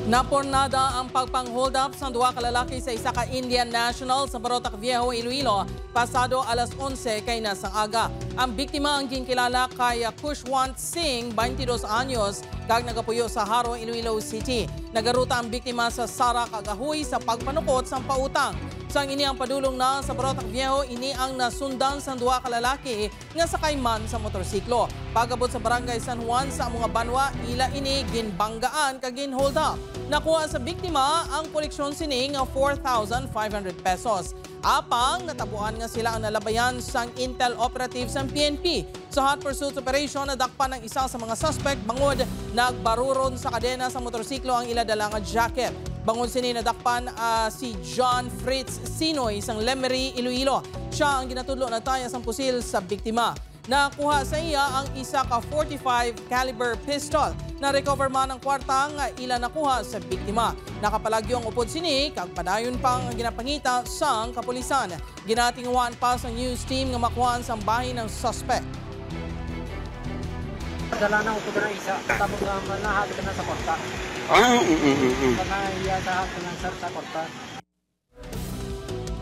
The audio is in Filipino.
Napornada ang pagpang-hold up sa duwa ka lalaki sa isa ka Indian national sa Barotac Viejo, Iloilo, pasado alas 11 kay nasang aga. Ang biktima ang ginkilala kay Kushwant Singh, 22 anyos, kag nagapuyo sa Haro, Iloilo City. Nagaruta ang biktima sa Sara Kagahuy sa pagpanukot sa pautang. Sang ini ang padulong na sa Barotac Viejo, ini ang nasundan sa duwa ka lalaki nga sakay man sa motorsiklo. Pagabot sa barangay San Juan sa mga banwa, ila ini ginbanggaan kag gin-hold up. Nakuha sa biktima ang koleksyon sining ng 4,500 pesos. Apang natabuan nga sila ang nalabayan sang intel operatives ng PNP. Sa hot pursuit operation, nadakpan ng isa sa mga suspect bangod nagbaruron sa kadena sa motorsiklo ang iladala nga jacket. Bangon sini nadakpan si John Fritz Sinoy, isang Lemery, Iloilo. Siya ang ginatudlo na taya sang pusil sa biktima. Nakuha sa iya ang isa ka 45 caliber pistol. Na-recover man ang kwarta nga ila nakuha sa biktima. Nakapalagyong upod sini, kag padayon pang ginapangita sang kapulisan. Ginatinguan pa sa news team nga makuhaan sang bahay ng suspect. Dala na upod na isa, tapos nahabi ka na sa kwarta. Ah, Panahiya sa hapon ng sa kwarta.